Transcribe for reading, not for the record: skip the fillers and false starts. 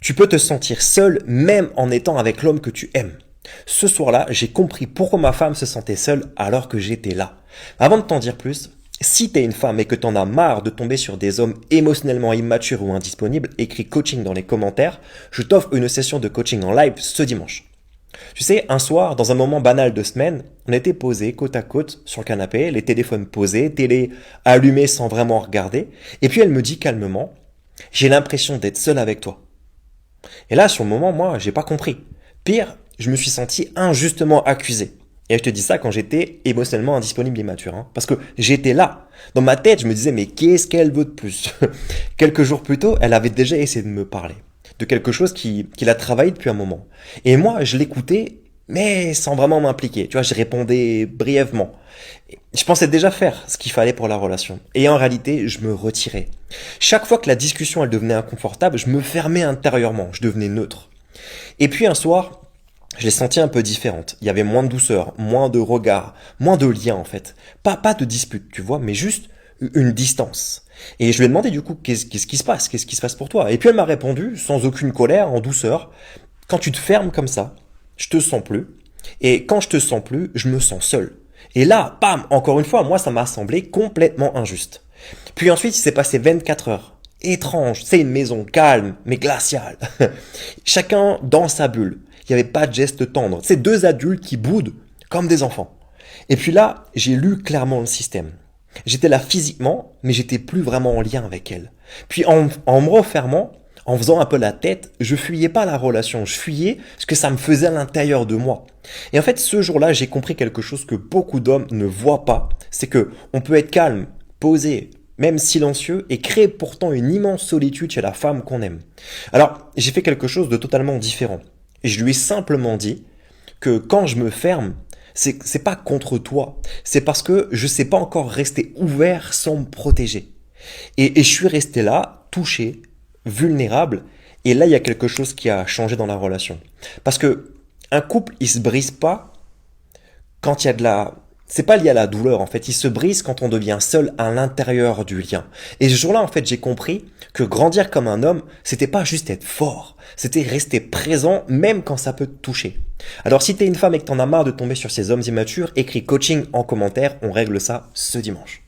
Tu peux te sentir seul même en étant avec l'homme que tu aimes. Ce soir-là, j'ai compris pourquoi ma femme se sentait seule alors que j'étais là. Avant de t'en dire plus, si t'es une femme et que t'en as marre de tomber sur des hommes émotionnellement immatures ou indisponibles, écris coaching dans les commentaires, je t'offre une session de coaching en live ce dimanche. Tu sais, un soir, dans un moment banal de semaine, on était posés côte à côte sur le canapé, les téléphones posés, télé allumée sans vraiment regarder, et puis elle me dit calmement, j'ai l'impression d'être seule avec toi. Et là, sur le moment, moi, j'ai pas compris. Pire, je me suis senti injustement accusé. Et je te dis ça quand j'étais émotionnellement indisponible et immature. Parce que j'étais là. Dans ma tête, je me disais, mais qu'est-ce qu'elle veut de plus? Quelques jours plus tôt, elle avait déjà essayé de me parler. De quelque chose qu'il a travaillé depuis un moment. Et moi, je l'écoutais, mais sans vraiment m'impliquer. Tu vois, je répondais brièvement. Je pensais déjà faire ce qu'il fallait pour la relation. Et en réalité, je me retirais. Chaque fois que la discussion elle devenait inconfortable, je me fermais intérieurement. Je devenais neutre. Et puis un soir, je l'ai sentie un peu différente. Il y avait moins de douceur, moins de regard, moins de lien en fait. Pas de dispute, tu vois, mais juste une distance. Et je lui ai demandé du coup, qu'est-ce qui se passe? Qu'est-ce qui se passe pour toi? Et puis elle m'a répondu, sans aucune colère, en douceur, quand tu te fermes comme ça, je te sens plus. Et quand je te sens plus, je me sens seul. Et là, bam, encore une fois, moi ça m'a semblé complètement injuste. Puis ensuite, il s'est passé 24 heures. Étrange, c'est une maison calme, mais glaciale. Chacun dans sa bulle. Il n'y avait pas de geste tendre. C'est deux adultes qui boudent comme des enfants. Et puis là, j'ai lu clairement le système. J'étais là physiquement, mais j'étais plus vraiment en lien avec elle. Puis en me refermant, en faisant un peu la tête, je fuyais pas la relation, je fuyais ce que ça me faisait à l'intérieur de moi. Et en fait, ce jour-là, j'ai compris quelque chose que beaucoup d'hommes ne voient pas, c'est que on peut être calme, posé, même silencieux, et créer pourtant une immense solitude chez la femme qu'on aime. Alors, j'ai fait quelque chose de totalement différent. Et je lui ai simplement dit que quand je me ferme, c'est pas contre toi, c'est parce que je sais pas encore rester ouvert sans me protéger. Et je suis resté là, touché, vulnérable, et là il y a quelque chose qui a changé dans la relation. Parce que un couple, il se brise pas quand il y a de la... C'est pas lié à la douleur en fait, il se brise quand on devient seul à l'intérieur du lien. Et ce jour-là en fait j'ai compris que grandir comme un homme, c'était pas juste être fort, c'était rester présent même quand ça peut te toucher. Alors si t'es une femme et que t'en as marre de tomber sur ces hommes immatures, écris coaching en commentaire, on règle ça ce dimanche.